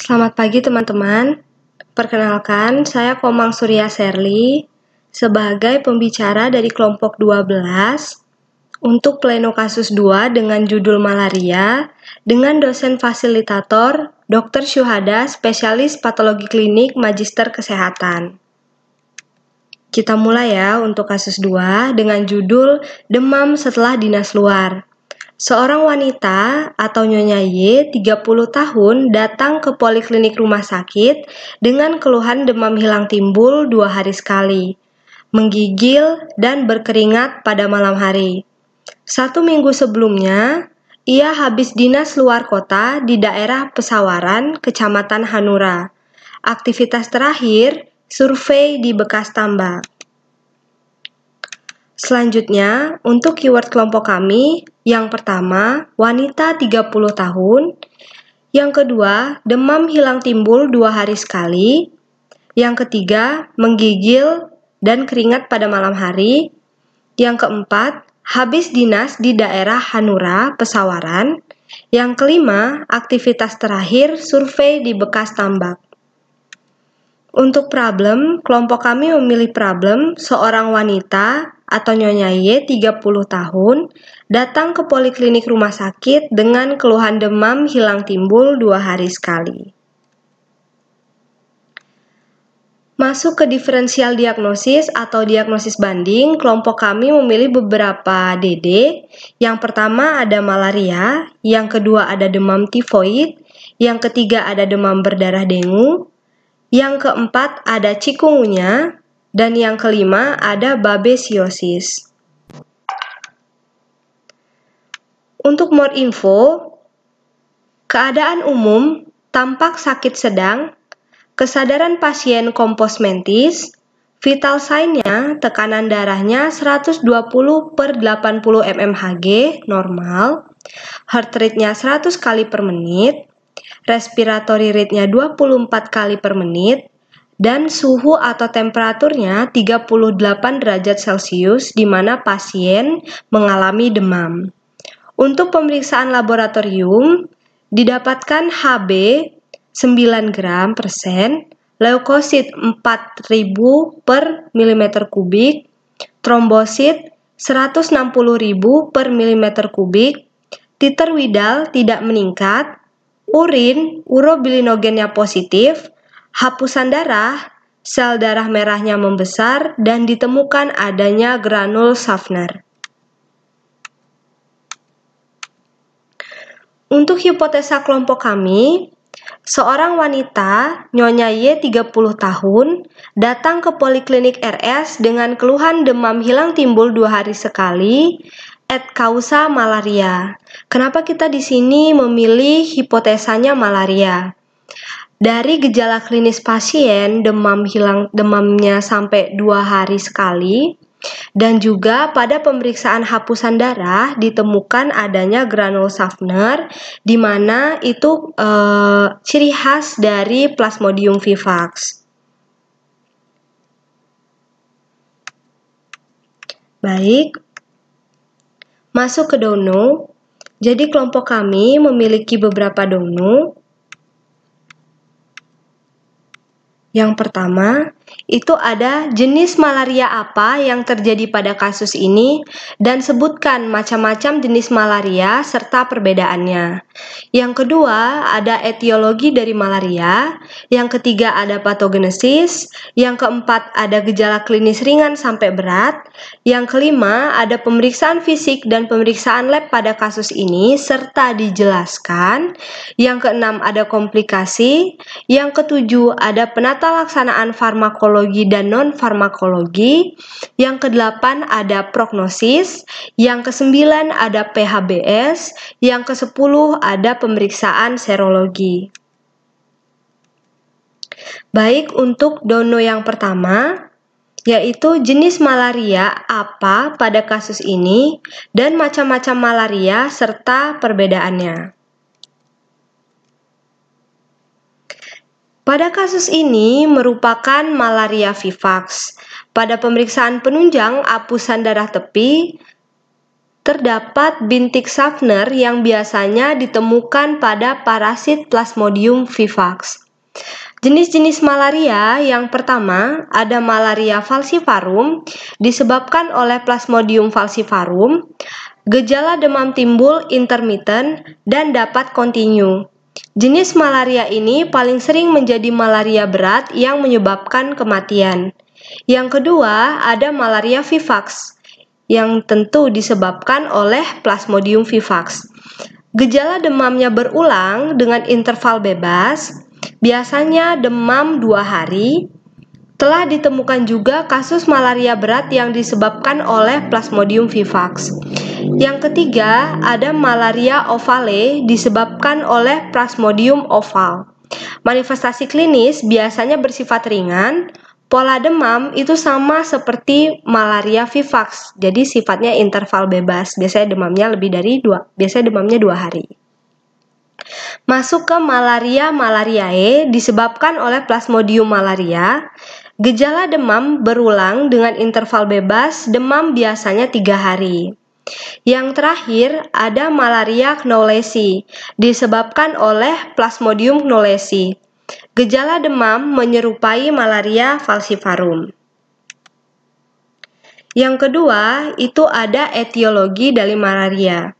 Selamat pagi teman-teman. Perkenalkan, saya Komang Surya Serli sebagai pembicara dari kelompok 12 untuk pleno kasus 2 dengan judul malaria dengan dosen fasilitator Dr. Syuhada, spesialis patologi klinik Magister Kesehatan. Kita mulai ya untuk kasus 2 dengan judul demam setelah dinas luar. Seorang wanita atau Nyonya Y, 30 tahun, datang ke poliklinik rumah sakit dengan keluhan demam hilang timbul 2 hari sekali, menggigil dan berkeringat pada malam hari. 1 minggu sebelumnya, ia habis dinas luar kota di daerah Pesawaran, Kecamatan Hanura. Aktivitas terakhir, survei di Bekas Tambak. Selanjutnya, untuk keyword kelompok kami, yang pertama, wanita 30 tahun. Yang kedua, demam hilang timbul 2 hari sekali. Yang ketiga, menggigil dan keringat pada malam hari. Yang keempat, habis dinas di daerah Hanura, Pesawaran. Yang kelima, aktivitas terakhir, survei di Bekas Tambak. Untuk problem, kelompok kami memilih problem seorang wanita atau Nyonya Y, 30 tahun, datang ke poliklinik rumah sakit dengan keluhan demam hilang timbul 2 hari sekali. Masuk ke diferensial diagnosis atau diagnosis banding, kelompok kami memilih beberapa DD. Yang pertama ada malaria, yang kedua ada demam tifoid, yang ketiga ada demam berdarah dengue, yang keempat ada chikungunya, dan yang kelima ada babesiosis. Untuk more info, keadaan umum tampak sakit sedang, kesadaran pasien kompos mentis, vital sign-nya tekanan darahnya 120/80 mmHg normal, heart rate-nya 100 kali per menit, respiratory rate-nya 24 kali per menit, dan suhu atau temperaturnya 38 derajat Celcius di mana pasien mengalami demam. Untuk pemeriksaan laboratorium, didapatkan Hb 9 gram persen, leukosit 4000 per mm kubik, trombosit 160.000 per mm kubik, titer Widal tidak meningkat, urin urobilinogennya positif, hapusan darah, sel darah merahnya membesar, dan ditemukan adanya granul Schaffner. Untuk hipotesa kelompok kami, seorang wanita, Nyonya Y, 30 tahun, datang ke poliklinik RS dengan keluhan demam hilang timbul 2 hari sekali, et causa malaria. Kenapa kita di sini memilih hipotesanya malaria? Dari gejala klinis pasien, demamnya sampai 2 hari sekali, dan juga pada pemeriksaan hapusan darah ditemukan adanya granul Schaffner, di mana itu ciri khas dari Plasmodium vivax. Baik, masuk ke dono. Jadi kelompok kami memiliki beberapa dono. Yang pertama, itu ada jenis malaria apa yang terjadi pada kasus ini dan sebutkan macam-macam jenis malaria serta perbedaannya. Yang kedua, ada etiologi dari malaria. Yang ketiga, ada patogenesis. Yang keempat, ada gejala klinis ringan sampai berat. Yang kelima, ada pemeriksaan fisik dan pemeriksaan lab pada kasus ini serta dijelaskan. Yang keenam, ada komplikasi. Yang ketujuh, ada penata laksanaan farmakologi dan non-farmakologi. Yang kedelapan, ada prognosis. Yang kesembilan, ada PHBS. Yang kesepuluh, ada pemeriksaan serologi. Baik, untuk dono yang pertama, yaitu jenis malaria apa pada kasus ini dan macam-macam malaria serta perbedaannya. Pada kasus ini merupakan malaria vivax. Pada pemeriksaan penunjang hapusan darah tepi, terdapat bintik Schaffner yang biasanya ditemukan pada parasit Plasmodium vivax. Jenis-jenis malaria yang pertama ada malaria falciparum disebabkan oleh Plasmodium falciparum. Gejala demam timbul intermittent dan dapat kontinu. Jenis malaria ini paling sering menjadi malaria berat yang menyebabkan kematian. Yang kedua ada malaria vivax yang tentu disebabkan oleh Plasmodium vivax. Gejala demamnya berulang dengan interval bebas, biasanya demam 2 hari. Telah ditemukan juga kasus malaria berat yang disebabkan oleh Plasmodium vivax. Yang ketiga, ada malaria ovale disebabkan oleh Plasmodium oval. Manifestasi klinis biasanya bersifat ringan. Pola demam itu sama seperti malaria vivax, jadi sifatnya interval bebas. Biasanya demamnya demamnya 2 hari. Masuk ke malariae disebabkan oleh Plasmodium malaria. Gejala demam berulang dengan interval bebas, demam biasanya 3 hari. Yang terakhir ada malaria knowlesi, disebabkan oleh Plasmodium knowlesi. Gejala demam menyerupai malaria falciparum. Yang kedua, itu ada etiologi dari malaria.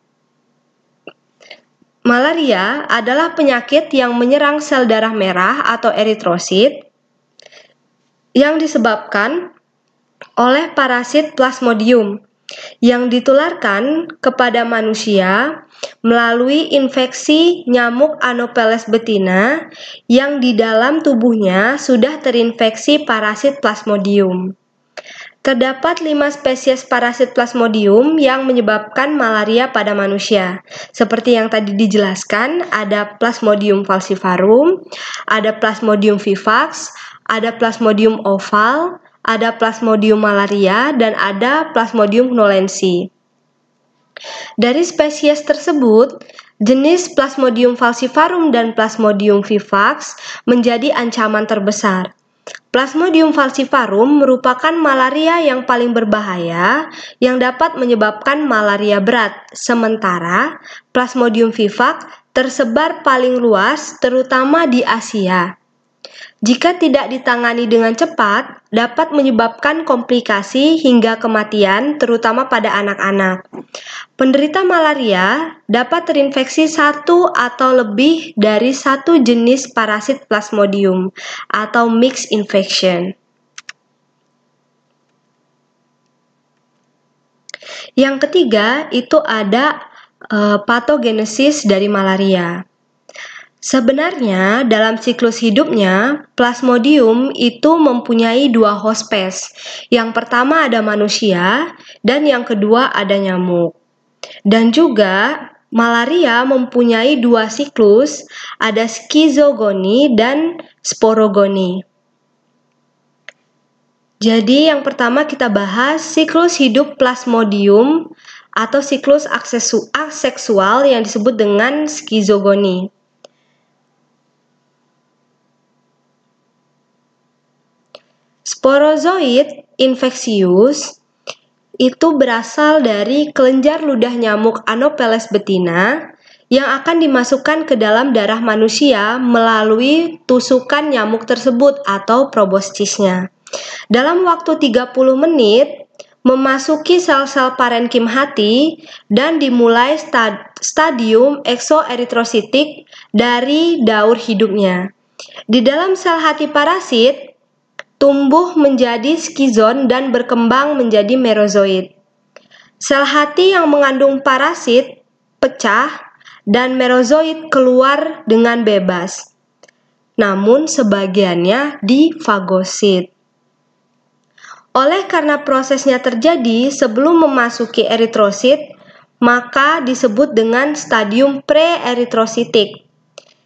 Malaria adalah penyakit yang menyerang sel darah merah atau eritrosit yang disebabkan oleh parasit Plasmodium yang ditularkan kepada manusia melalui infeksi nyamuk Anopheles betina yang di dalam tubuhnya sudah terinfeksi parasit Plasmodium. Terdapat 5 spesies parasit Plasmodium yang menyebabkan malaria pada manusia. Seperti yang tadi dijelaskan, ada Plasmodium falciparum, ada Plasmodium vivax, ada Plasmodium oval, ada Plasmodium malaria, dan ada Plasmodium knowlensi. Dari spesies tersebut, jenis Plasmodium falciparum dan Plasmodium vivax menjadi ancaman terbesar. Plasmodium falciparum merupakan malaria yang paling berbahaya yang dapat menyebabkan malaria berat, sementara Plasmodium vivax tersebar paling luas terutama di Asia. Jika tidak ditangani dengan cepat, dapat menyebabkan komplikasi hingga kematian, terutama pada anak-anak. Penderita malaria dapat terinfeksi 1 atau lebih dari 1 jenis parasit Plasmodium atau mixed infection. Yang ketiga, itu ada patogenesis dari malaria. Sebenarnya, dalam siklus hidupnya, Plasmodium itu mempunyai 2 hospes. Yang pertama ada manusia, dan yang kedua ada nyamuk. Dan juga, malaria mempunyai 2 siklus, ada skizogoni dan sporogoni. Jadi, yang pertama kita bahas siklus hidup Plasmodium atau siklus aseksual yang disebut dengan skizogoni. Sporozoid infeksius itu berasal dari kelenjar ludah nyamuk Anopheles betina yang akan dimasukkan ke dalam darah manusia melalui tusukan nyamuk tersebut atau proboscisnya. Dalam waktu 30 menit, memasuki sel-sel parenkim hati dan dimulai stadium eksoeritrositik dari daur hidupnya. Di dalam sel hati parasit, tumbuh menjadi skizon dan berkembang menjadi merozoid. Sel hati yang mengandung parasit pecah dan merozoid keluar dengan bebas. Namun sebagiannya di fagosit. Oleh karena prosesnya terjadi sebelum memasuki eritrosit, maka disebut dengan stadium pre-eritrositik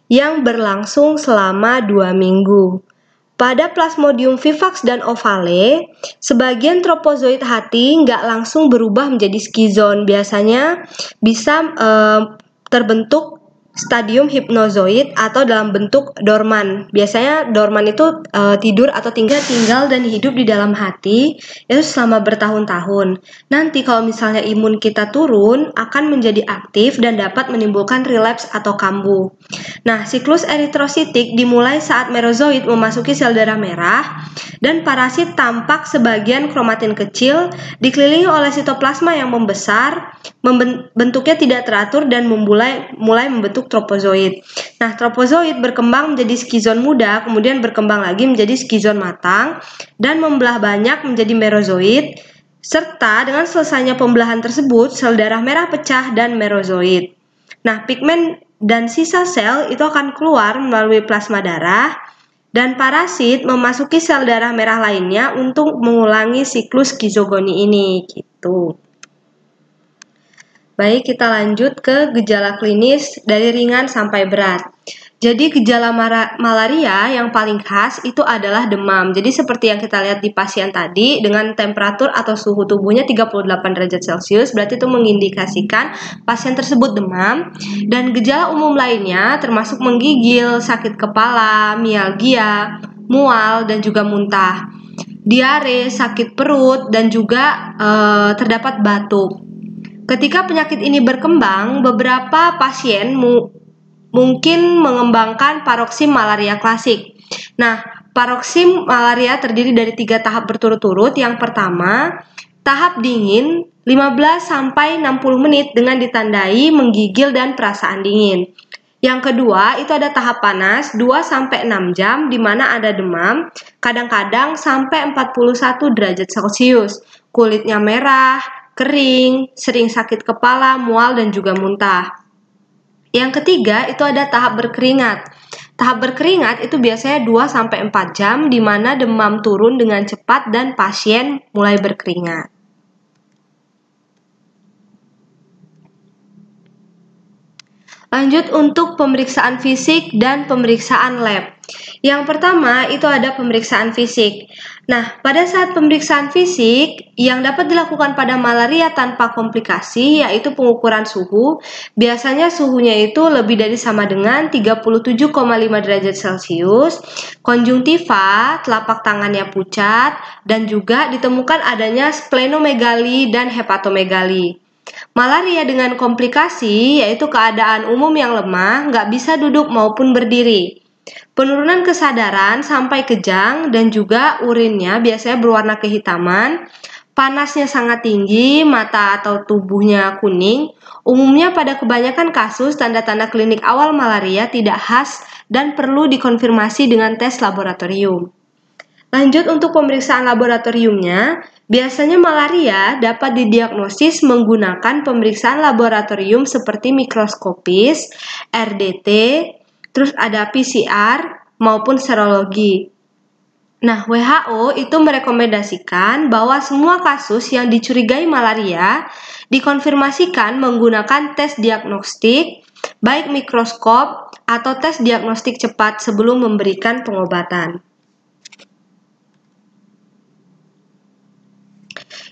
yang berlangsung selama 2 minggu. Pada Plasmodium vivax dan ovale, sebagian tropozoid hati nggak langsung berubah menjadi skizon. Biasanya bisa terbentuk stadium hipnozoid atau dalam bentuk dorman. Biasanya dorman itu tidur atau tinggal dan hidup di dalam hati itu selama bertahun-tahun. Nanti kalau misalnya imun kita turun akan menjadi aktif dan dapat menimbulkan relapse atau kambuh. Nah, siklus eritrositik dimulai saat merozoid memasuki sel darah merah dan parasit tampak sebagian kromatin kecil dikelilingi oleh sitoplasma yang membesar, bentuknya tidak teratur dan mulai membentuk tropozoid. Nah, tropozoid berkembang menjadi skizon muda, kemudian berkembang lagi menjadi skizon matang dan membelah banyak menjadi merozoid. Serta dengan selesainya pembelahan tersebut, sel darah merah pecah dan merozoid. Nah, pigmen dan sisa sel itu akan keluar melalui plasma darah dan parasit memasuki sel darah merah lainnya untuk mengulangi siklus skizogoni ini gitu. Baik, kita lanjut ke gejala klinis dari ringan sampai berat. Jadi gejala malaria yang paling khas itu adalah demam. Jadi seperti yang kita lihat di pasien tadi dengan temperatur atau suhu tubuhnya 38 derajat Celcius, berarti itu mengindikasikan pasien tersebut demam. Dan gejala umum lainnya termasuk menggigil, sakit kepala, mialgia, mual, dan juga muntah. Diare, sakit perut, dan juga terdapat batuk. Ketika penyakit ini berkembang, beberapa pasien mungkin mengembangkan paroksim malaria klasik. Nah, paroksim malaria terdiri dari 3 tahap berturut-turut. Yang pertama, tahap dingin 15-60 menit dengan ditandai menggigil dan perasaan dingin. Yang kedua, itu ada tahap panas 2-6 jam di mana ada demam, kadang-kadang sampai 41 derajat Celcius. Kulitnya merah, kering, sering sakit kepala, mual, dan juga muntah. Yang ketiga itu ada tahap berkeringat. Tahap berkeringat itu biasanya 2-4 jam di mana demam turun dengan cepat dan pasien mulai berkeringat. Lanjut untuk pemeriksaan fisik dan pemeriksaan lab. Yang pertama itu ada pemeriksaan fisik. Nah, pada saat pemeriksaan fisik yang dapat dilakukan pada malaria tanpa komplikasi yaitu pengukuran suhu. Biasanya suhunya itu lebih dari sama dengan 37,5 derajat Celcius. Konjungtiva, telapak tangannya pucat dan juga ditemukan adanya splenomegali dan hepatomegali. Malaria dengan komplikasi yaitu keadaan umum yang lemah, nggak bisa duduk maupun berdiri. Penurunan kesadaran sampai kejang dan juga urinnya biasanya berwarna kehitaman, panasnya sangat tinggi, mata atau tubuhnya kuning. Umumnya pada kebanyakan kasus tanda-tanda klinik awal malaria tidak khas dan perlu dikonfirmasi dengan tes laboratorium. Lanjut untuk pemeriksaan laboratoriumnya, biasanya malaria dapat didiagnosis menggunakan pemeriksaan laboratorium seperti mikroskopis, RDT, terus ada PCR maupun serologi. Nah, WHO itu merekomendasikan bahwa semua kasus yang dicurigai malaria dikonfirmasikan menggunakan tes diagnostik, baik mikroskop atau tes diagnostik cepat sebelum memberikan pengobatan.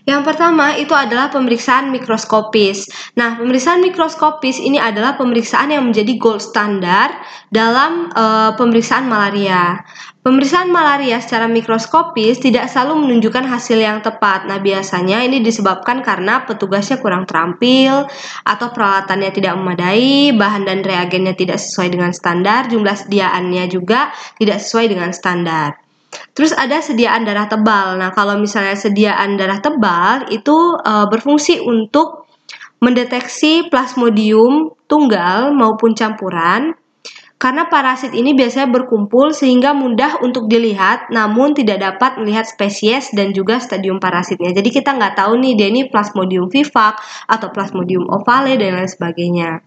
Yang pertama itu adalah pemeriksaan mikroskopis. Nah, pemeriksaan mikroskopis ini adalah pemeriksaan yang menjadi gold standar dalam pemeriksaan malaria. Pemeriksaan malaria secara mikroskopis tidak selalu menunjukkan hasil yang tepat. Nah, biasanya ini disebabkan karena petugasnya kurang terampil atau peralatannya tidak memadai, bahan dan reagennya tidak sesuai dengan standar, jumlah sediaannya juga tidak sesuai dengan standar. Terus ada sediaan darah tebal. Nah, kalau misalnya sediaan darah tebal itu berfungsi untuk mendeteksi plasmodium tunggal maupun campuran. Karena parasit ini biasanya berkumpul sehingga mudah untuk dilihat, namun tidak dapat melihat spesies dan juga stadium parasitnya. Jadi kita nggak tahu nih dia ini Plasmodium vivax atau Plasmodium ovale dan lain sebagainya.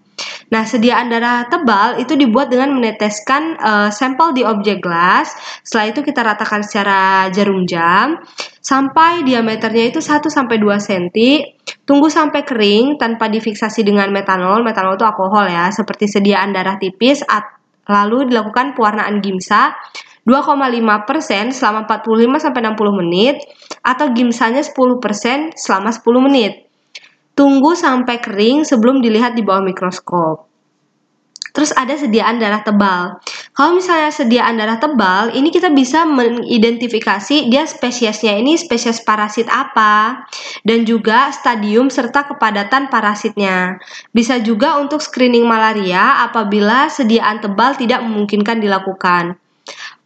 Nah, sediaan darah tebal itu dibuat dengan meneteskan sampel di objek gelas. Setelah itu kita ratakan secara jarum jam sampai diameternya itu 1-2 cm. Tunggu sampai kering tanpa difiksasi dengan metanol. Metanol itu alkohol ya, seperti sediaan darah tipis. Lalu dilakukan pewarnaan gimsa 2,5% selama 45-60 menit atau gimsanya 10% selama 10 menit. Tunggu sampai kering sebelum dilihat di bawah mikroskop. Terus ada sediaan darah tebal. Kalau misalnya sediaan darah tebal, ini kita bisa mengidentifikasi dia spesiesnya ini spesies parasit apa, dan juga stadium serta kepadatan parasitnya. Bisa juga untuk screening malaria apabila sediaan tebal tidak memungkinkan dilakukan.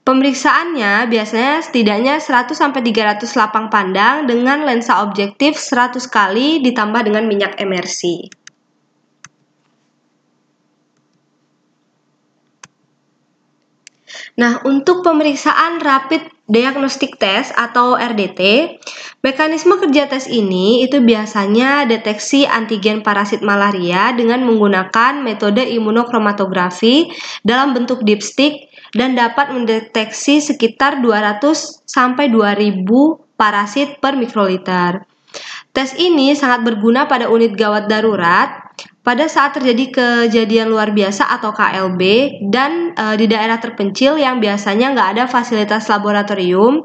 Pemeriksaannya biasanya setidaknya 100-300 lapang pandang dengan lensa objektif 100 kali ditambah dengan minyak emersi. Nah, untuk pemeriksaan Rapid Diagnostic Test atau RDT, mekanisme kerja tes ini itu biasanya deteksi antigen parasit malaria dengan menggunakan metode imunokromatografi dalam bentuk dipstick dan dapat mendeteksi sekitar 200-2000 parasit per mikroliter. Tes ini sangat berguna pada unit gawat darurat pada saat terjadi kejadian luar biasa atau KLB dan di daerah terpencil yang biasanya nggak ada fasilitas laboratorium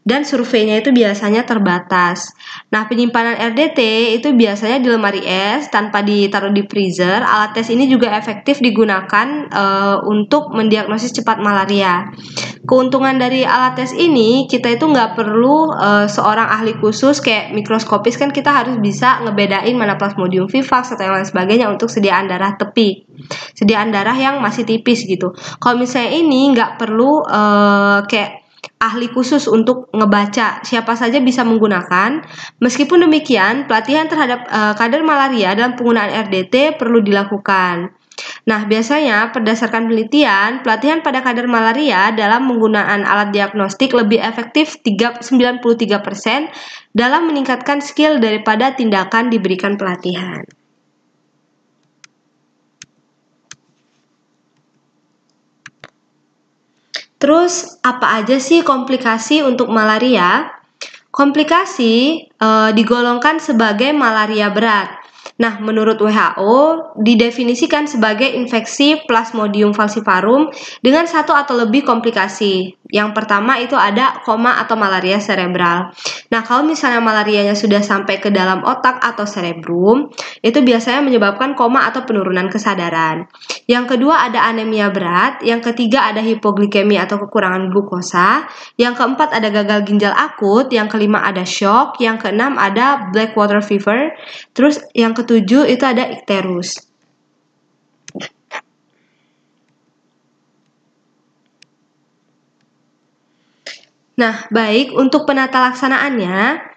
dan surveinya itu biasanya terbatas. Nah, penyimpanan RDT itu biasanya di lemari es tanpa ditaruh di freezer. Alat tes ini juga efektif digunakan untuk mendiagnosis cepat malaria. Keuntungan dari alat tes ini, kita itu nggak perlu seorang ahli khusus kayak mikroskopis, kan kita harus bisa ngebedain mana Plasmodium vivax atau yang lain sebagainya untuk sediaan darah tepi, sediaan darah yang masih tipis gitu. Kalau misalnya ini nggak perlu kayak ahli khusus untuk ngebaca, siapa saja bisa menggunakan. Meskipun demikian, pelatihan terhadap kadar malaria dalam penggunaan RDT perlu dilakukan. Nah, biasanya berdasarkan penelitian, pelatihan pada kadar malaria dalam penggunaan alat diagnostik lebih efektif 93% dalam meningkatkan skill daripada tindakan diberikan pelatihan. Terus, apa aja sih komplikasi untuk malaria? Komplikasi digolongkan sebagai malaria berat. Nah, menurut WHO, didefinisikan sebagai infeksi Plasmodium falciparum dengan satu atau lebih komplikasi. Yang pertama itu ada koma atau malaria cerebral. Nah, kalau misalnya malarianya sudah sampai ke dalam otak atau cerebrum, itu biasanya menyebabkan koma atau penurunan kesadaran. Yang kedua ada anemia berat, yang ketiga ada hipoglikemi atau kekurangan glukosa, yang keempat ada gagal ginjal akut, yang kelima ada shock, yang keenam ada black water fever, terus yang ketujuh itu ada ikterus. Nah, baik, untuk penata laksanaannya,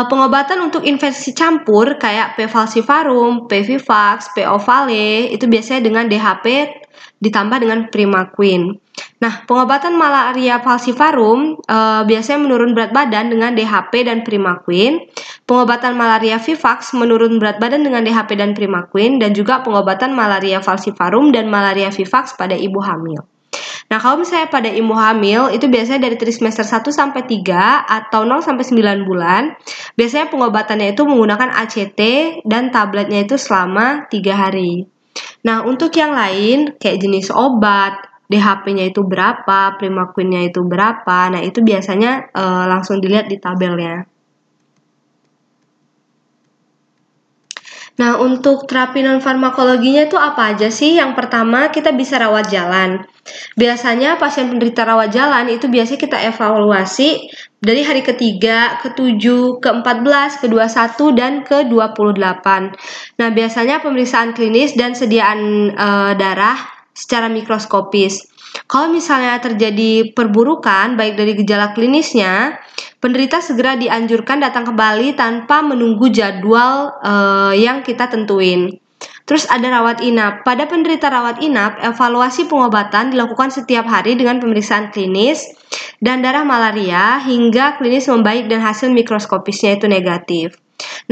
pengobatan untuk infeksi campur kayak P. falciparum, P. vivax, P. ovale itu biasanya dengan DHP ditambah dengan primaquine. Nah, pengobatan malaria falciparum biasanya menurun berat badan dengan DHP dan primaquine. Pengobatan malaria vivax menurun berat badan dengan DHP dan primaquine, dan juga pengobatan malaria falciparum dan malaria vivax pada ibu hamil. Nah, kalau misalnya pada ibu hamil, itu biasanya dari trimester 1-3 atau 0-9 bulan. Biasanya pengobatannya itu menggunakan ACT dan tabletnya itu selama 3 hari. Nah, untuk yang lain, kayak jenis obat, DHP-nya itu berapa, primaquine-nya itu berapa, nah itu biasanya langsung dilihat di tabelnya. Nah, untuk terapi non-farmakologinya itu apa aja sih? Yang pertama, kita bisa rawat jalan. Biasanya pasien penderita rawat jalan itu biasanya kita evaluasi dari hari ketiga, ke-7, ke-14, ke-21, dan ke-28. Nah, biasanya pemeriksaan klinis dan sediaan darah secara mikroskopis. Kalau misalnya terjadi perburukan, baik dari gejala klinisnya, penderita segera dianjurkan datang ke Bali tanpa menunggu jadwal yang kita tentuin. Terus ada rawat inap. Pada penderita rawat inap, evaluasi pengobatan dilakukan setiap hari dengan pemeriksaan klinis dan darah malaria hingga klinis membaik dan hasil mikroskopisnya itu negatif.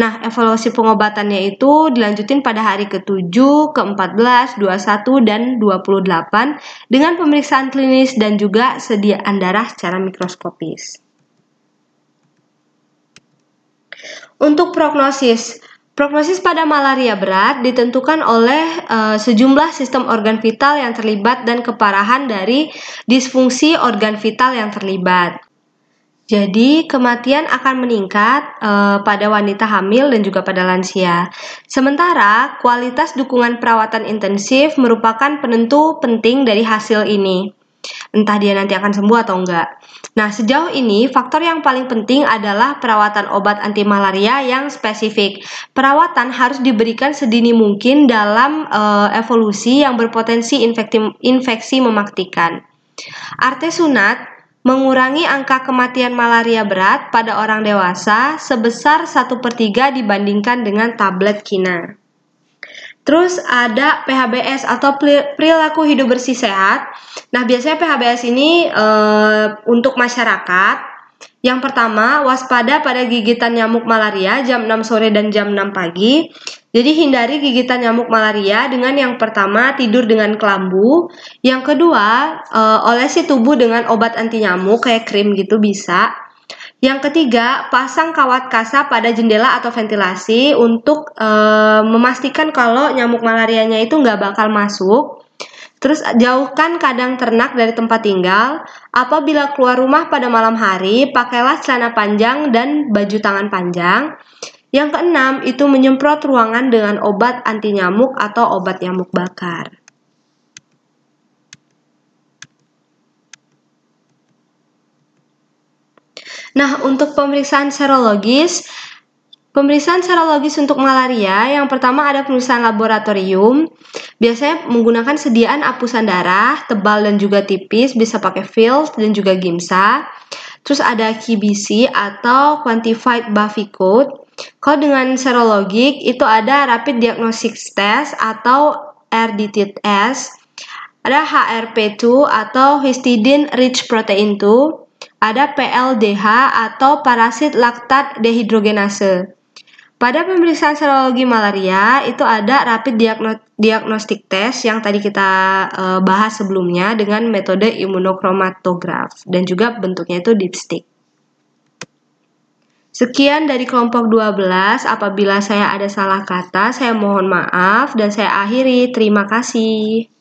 Nah, evaluasi pengobatannya itu dilanjutin pada hari ke-7, ke-14, 21, dan 28 dengan pemeriksaan klinis dan juga sediaan darah secara mikroskopis. Untuk prognosis pada malaria berat ditentukan oleh sejumlah sistem organ vital yang terlibat dan keparahan dari disfungsi organ vital yang terlibat. Jadi, kematian akan meningkat pada wanita hamil dan juga pada lansia. Sementara, kualitas dukungan perawatan intensif merupakan penentu penting dari hasil ini. Entah dia nanti akan sembuh atau enggak. Nah, sejauh ini faktor yang paling penting adalah perawatan obat anti malaria yang spesifik. Perawatan harus diberikan sedini mungkin dalam evolusi yang berpotensi infeksi mematikan. Artesunat mengurangi angka kematian malaria berat pada orang dewasa sebesar 1/3 dibandingkan dengan tablet kina. Terus ada PHBS atau perilaku hidup bersih sehat. Nah, biasanya PHBS ini untuk masyarakat. Yang pertama, waspada pada gigitan nyamuk malaria jam 6 sore dan jam 6 pagi. Jadi hindari gigitan nyamuk malaria dengan yang pertama tidur dengan kelambu. Yang kedua, olesi tubuh dengan obat anti nyamuk kayak krim gitu bisa. Yang ketiga, pasang kawat kasa pada jendela atau ventilasi untuk memastikan kalau nyamuk malarianya itu nggak bakal masuk. Terus jauhkan kandang ternak dari tempat tinggal. Apabila keluar rumah pada malam hari, pakailah celana panjang dan baju tangan panjang. Yang keenam, itu menyemprot ruangan dengan obat anti nyamuk atau obat nyamuk bakar. Nah, untuk pemeriksaan serologis untuk malaria, yang pertama ada pemeriksaan laboratorium. Biasanya menggunakan sediaan apusan darah, tebal dan juga tipis, bisa pakai field dan juga gimsa. Terus ada QBC atau Quantified Buffy Code. Kalau dengan serologik, itu ada Rapid Diagnostics Test atau RDT-S. Ada HRP2 atau Histidine Rich Protein 2. Ada PLDH atau parasit laktat dehidrogenase. Pada pemeriksaan serologi malaria itu ada rapid diagnostic test yang tadi kita bahas sebelumnya dengan metode imunokromatograf dan juga bentuknya itu dipstick. Sekian dari kelompok 12. Apabila saya ada salah kata, saya mohon maaf dan saya akhiri. Terima kasih.